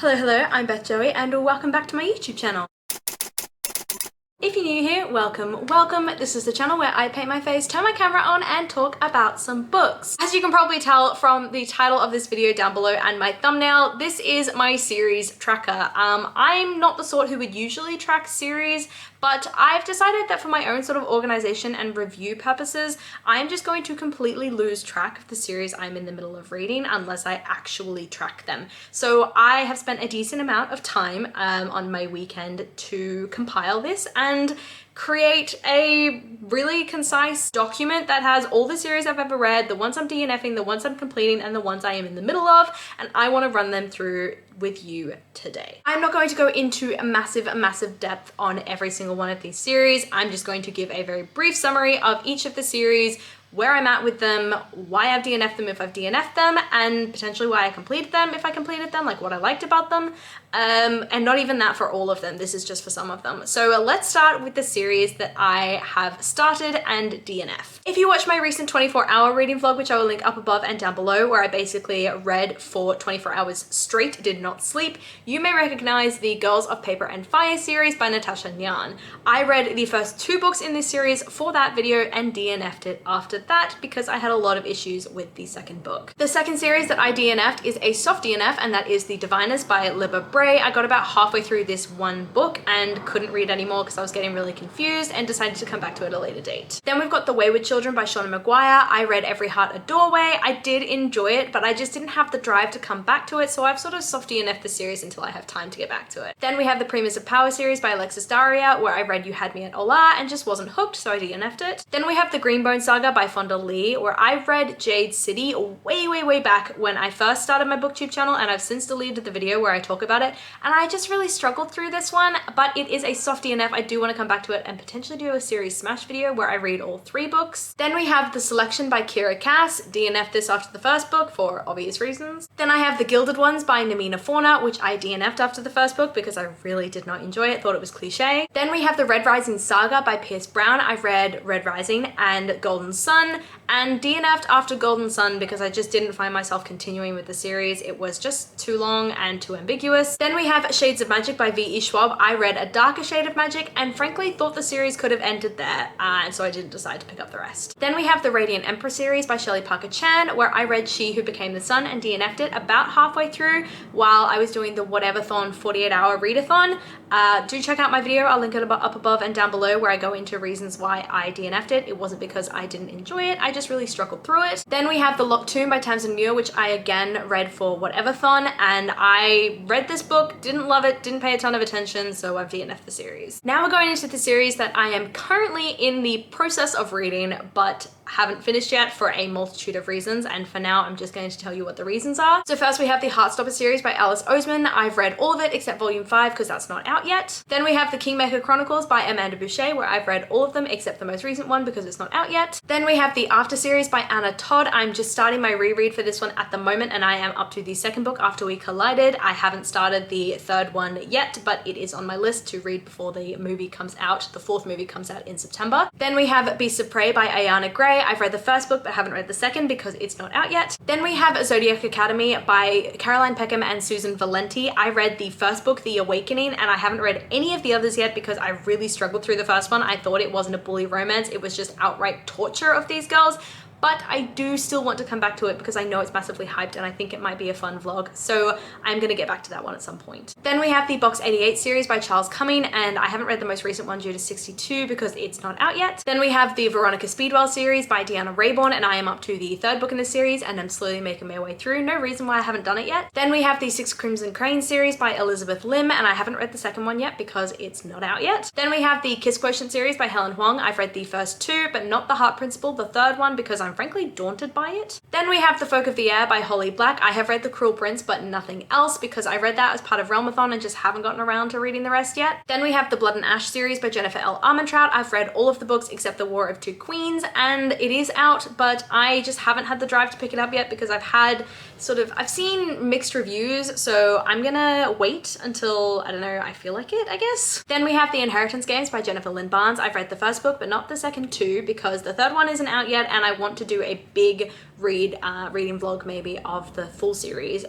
Hello, I'm Beth Joey and welcome back to my YouTube channel. If you're new here, welcome. This is the channel where I paint my face, turn my camera on, and talk about some books. As you can probably tell from the title of this video down below and my thumbnail, this is my series tracker. I'm not the sort who would usually track series, but I've decided that for my own sort of organization and review purposes, I'm just going to completely lose track of the series I'm in the middle of reading unless I actually track them. So I have spent a decent amount of time on my weekend to compile this and create a really concise document that has all the series I've ever read, the ones I'm DNFing, the ones I'm completing, and the ones I am in the middle of, and I want to run them through with you today. I'm not going to go into a massive depth on every single one of these series. I'm just going to give a very brief summary of each of the series, where I'm at with them, why I've DNF'd them if I've DNF'd them, and potentially why I completed them if I completed them, like what I liked about them, and not even that for all of them. This is just for some of them. So let's start with the series that I have started and DNF. If you watch my recent 24-hour reading vlog, which I will link up above and down below, where I basically read for 24 hours straight, did not sleep, you may recognize the Girls of Paper and Fire series by Natasha Nyan. I read the first 2 books in this series for that video and DNF'd it after that because I had a lot of issues with the second book. The second series that I DNF'd is a soft DNF, and that is The Diviners by Libba Bray. I got about halfway through this one book and couldn't read anymore because I was getting really confused and decided to come back to it at a later date. Then we've got The Wayward Children by Shauna Maguire. I read Every Heart a Doorway. I did enjoy it, but I just didn't have the drive to come back to it, so I've sort of soft DNF'd the series until I have time to get back to it. Then we have The Primus of Power series by Alexis Daria, where I read You Had Me at Hola and just wasn't hooked, so I DNF'd it. Then we have The Greenbone Saga by Fonda Lee, where I read Jade City way back when I first started my booktube channel, and I've since deleted the video where I talk about it, and I just really struggled through this one, but it is a soft DNF. I do want to come back to it and potentially do a series smash video where I read all 3 books. Then we have The Selection by Kira Cass. DNF'd this after the first book for obvious reasons. Then I have The Gilded Ones by Namina Fauna, which I DNF'd after the first book because I really did not enjoy it, thought it was cliche. Then we have The Red Rising Saga by Pierce Brown. I've read Red Rising and Golden Sun and DNF'd after Golden Sun because I just didn't find myself continuing with the series. It was just too long and too ambiguous. Then we have Shades of Magic by V.E. Schwab. I read A Darker Shade of Magic and frankly thought the series could have ended there, and so I didn't decide to pick up the rest. Then we have The Radiant Empress series by Shelley Parker Chan, where I read She Who Became the Sun and DNF'd it about halfway through while I was doing the Whateverthon 48-hour readathon. Do check out my video, I'll link it up above and down below, where I go into reasons why I DNF'd it. It wasn't because I didn't enjoy it, I just really struggled through it. Then we have The Locked Tomb by Tamsin Muir, which I again read for Whateverthon, and I read this book, didn't love it, didn't pay a ton of attention, so I've DNF'd the series. Now we're going into the series that I am currently in the process of reading, but haven't finished yet for a multitude of reasons, and for now I'm just going to tell you what the reasons are. So first we have the Heartstopper series by Alice Oseman. I've read all of it except volume 5 because that's not out yet. Then we have the Kingmaker Chronicles by Amanda Boucher, where I've read all of them except the most recent one because it's not out yet. Then we have the After series by Anna Todd. I'm just starting my reread for this one at the moment, and I am up to the second book, After We Collided. I haven't started the third one yet, but it is on my list to read before the movie comes out. The 4th movie comes out in September. Then we have Beasts of Prey by Ayana Gray. I've read the first book but haven't read the second because it's not out yet. Then we have Zodiac Academy by Caroline Peckham and Susan Valenti. I read the first book, The Awakening, and I haven't read any of the others yet because I really struggled through the first one. I thought it wasn't a bully romance, it was just outright torture of these girls. But I do still want to come back to it because I know it's massively hyped and I think it might be a fun vlog, so I'm gonna get back to that one at some point. Then we have the Box 88 series by Charles Cumming, and I haven't read the most recent one, Due to 62, because it's not out yet. Then we have the Veronica Speedwell series by Deanna Rayborn, and I am up to the 3rd book in the series and I'm slowly making my way through. No reason why I haven't done it yet. Then we have the Six Crimson Cranes series by Elizabeth Lim, and I haven't read the second one yet because it's not out yet. Then we have the Kiss Quotient series by Helen Huang. I've read the first 2, but not the Heart Principle, the 3rd one, because I'm frankly daunted by it. Then we have The Folk of the Air by Holly Black. I have read The Cruel Prince but nothing else because I read that as part of Realmathon and just haven't gotten around to reading the rest yet. Then we have the Blood and Ash series by Jennifer L. Armentrout. I've read all of the books except The War of Two Queens, and it is out, but I just haven't had the drive to pick it up yet because I've seen mixed reviews, so I'm gonna wait until, I don't know, I feel like it, I guess. Then we have The Inheritance Games by Jennifer Lynn Barnes. I've read the first book but not the second 2 because the 3rd one isn't out yet and I want to do a big reading vlog maybe of the full series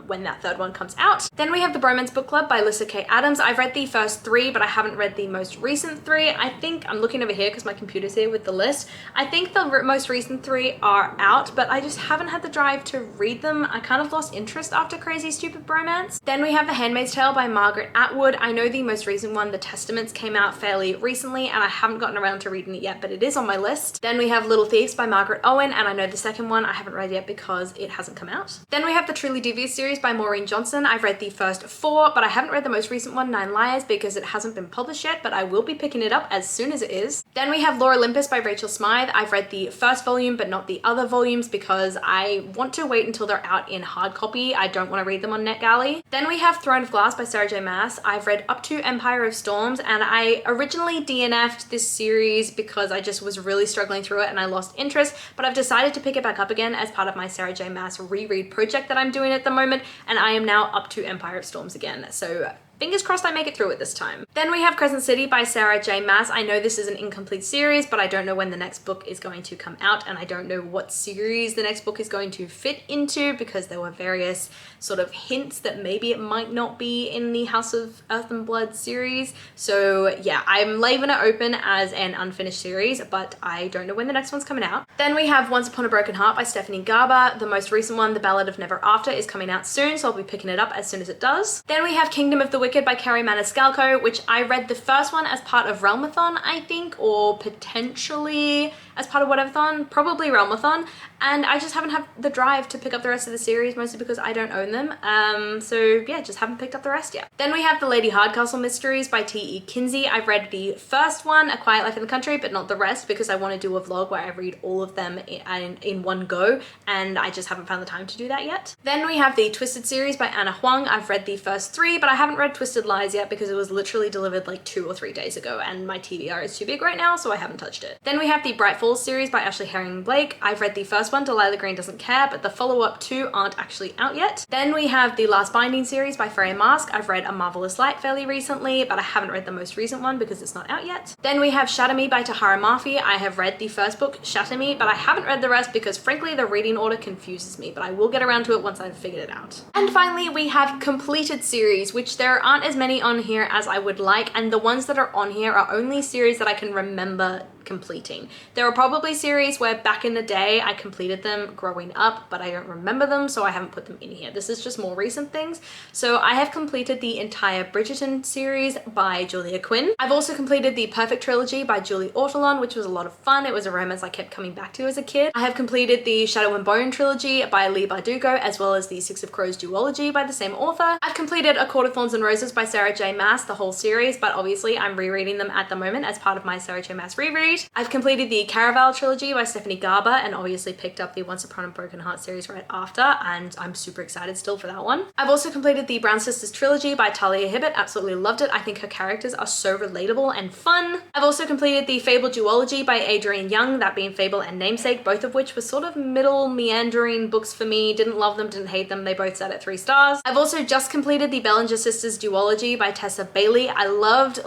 when that third one comes out. Then we have the Bromance Book Club by Lyssa Kay Adams. I've read the first 3, but I haven't read the most recent 3. I think, I'm looking over here because my computer's here with the list. I think the most recent 3 are out, but I just haven't had the drive to read them. I kind of lost interest after Crazy Stupid Bromance. Then we have The Handmaid's Tale by Margaret Atwood. I know the most recent one, The Testaments, came out fairly recently, and I haven't gotten around to reading it yet, but it is on my list. Then we have Little Thieves by Margaret Owen, and I know the second one I haven't read yet because it hasn't come out. Then we have the Truly Devious series by Maureen Johnson. I've read the first 4, but I haven't read the most recent one, 9 Liars, because it hasn't been published yet, but I will be picking it up as soon as it is. Then we have Lore Olympus by Rachel Smythe. I've read the first volume, but not the other volumes because I want to wait until they're out in hard copy. I don't want to read them on NetGalley. Then we have Throne of Glass by Sarah J Maas. I've read up to Empire of Storms, and I originally DNF'd this series because I just was really struggling through it and I lost interest, but I've decided to pick it back up again as part of my Sarah J Maas reread project that I'm doing at the moment, and I am now up to Empire of Storms again. So fingers crossed I make it through it this time. Then we have Crescent City by Sarah J Maas. I know this is an incomplete series, but I don't know when the next book is going to come out, and I don't know what series the next book is going to fit into because there were various sort of hints that maybe it might not be in the House of Earth and Blood series. So yeah, I'm leaving it open as an unfinished series, but I don't know when the next one's coming out. Then we have Once Upon a Broken Heart by Stephanie Garber. The most recent one, The Ballad of Never After, is coming out soon, so I'll be picking it up as soon as it does. Then we have Kingdom of the Wicked by Carrie Maniscalco, which I read the first one as part of Realmathon, I think, or potentially as part of Whateverthon, probably Realmathon, and I just haven't had the drive to pick up the rest of the series, mostly because I don't own them. So yeah, just haven't picked up the rest yet. Then we have the Lady Hardcastle Mysteries by T.E. Kinsey. I've read the first one, A Quiet Life in the Country, but not the rest because I want to do a vlog where I read all of them in one go, and I just haven't found the time to do that yet. Then we have the Twisted series by Anna Huang. I've read the first 3, but I haven't read Twisted Lies yet because it was literally delivered like 2 or 3 days ago, and my TBR is too big right now, so I haven't touched it. Then we have the Bright Falls series by Ashley Herring Blake. I've read the first one, Delilah Green Doesn't Care, but the follow-up 2 aren't actually out yet. Then we have the Last Binding series by Freya Marsk. I've read A Marvelous Light fairly recently, but I haven't read the most recent one because it's not out yet. Then we have Shatter Me by Tahara Mafi. I have read the first book, Shatter Me, but I haven't read the rest because frankly the reading order confuses me, but I will get around to it once I've figured it out. And finally we have completed series, which there aren't as many on here as I would like, and the ones that are on here are only series that I can remember completing. There are probably series where back in the day I completed them growing up, but I don't remember them, so I haven't put them in here. This is just more recent things. So I have completed the entire Bridgerton series by Julia Quinn. I've also completed the Perfect Trilogy by Julie Ortolan, which was a lot of fun. It was a romance I kept coming back to as a kid. I have completed the Shadow and Bone trilogy by Leigh Bardugo, as well as the Six of Crows duology by the same author. I've completed A Court of Thorns and Roses by Sarah J Maas, the whole series, but obviously I'm rereading them at the moment as part of my Sarah J Maas reread. I've completed the Caraval trilogy by Stephanie Garber and obviously picked up the Once Upon a Broken Heart series right after, and I'm super excited still for that one. I've also completed the Brown Sisters trilogy by Talia Hibbert. Absolutely loved it. I think her characters are so relatable and fun. I've also completed the Fable duology by Adrienne Young, that being Fable and Namesake, both of which were sort of middle meandering books for me. Didn't love them, didn't hate them. They both sat at 3 stars. I've also just completed the Bellinger Sisters duology by Tessa Bailey. I loved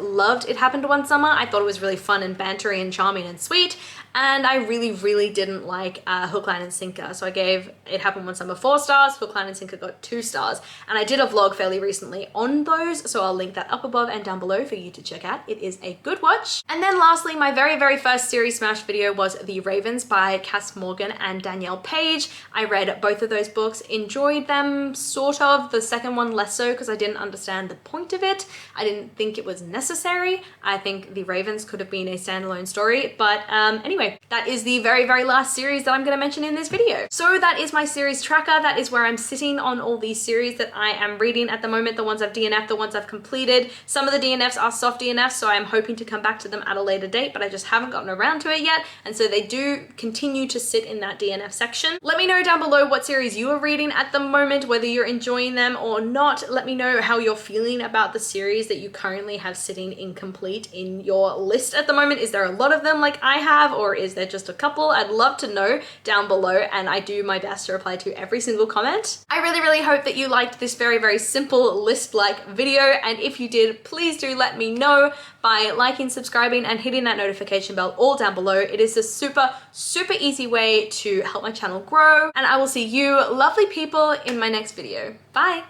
It Happened One Summer. I thought it was really fun and bantery and charming and sweet, and I really didn't like Hook, Line and Sinker, so I gave It Happened One Summer 4 stars, Hook, Line and Sinker got 2 stars, and I did a vlog fairly recently on those, so I'll link that up above and down below for you to check out. It is a good watch. And then lastly, my very first series smash video was The Ravens by Cass Morgan and Danielle Page. I read both of those books, enjoyed them sort of, the second one less so because I didn't understand the point of it. I didn't think it was necessary. I think The Ravens could have been a standalone story, but anyway, that is the very last series that I'm going to mention in this video. So that is my series tracker. That is where I'm sitting on all these series that I am reading at the moment, the ones I've DNF'd, the ones I've completed. Some of the DNFs are soft DNFs, so I'm hoping to come back to them at a later date, but I just haven't gotten around to it yet, and so they do continue to sit in that DNF section. Let me know down below what series you are reading at the moment, whether you're enjoying them or not. Let me know how you're feeling about the series that you currently have sitting incomplete in your list at the moment. Is there a lot of them like I have, or is there just a couple? I'd love to know down below, and I do my best to reply to every single comment. I really hope that you liked this very simple list-like video, and if you did, please do let me know by liking, subscribing, and hitting that notification bell all down below. It is a super easy way to help my channel grow, and I will see you lovely people in my next video. Bye!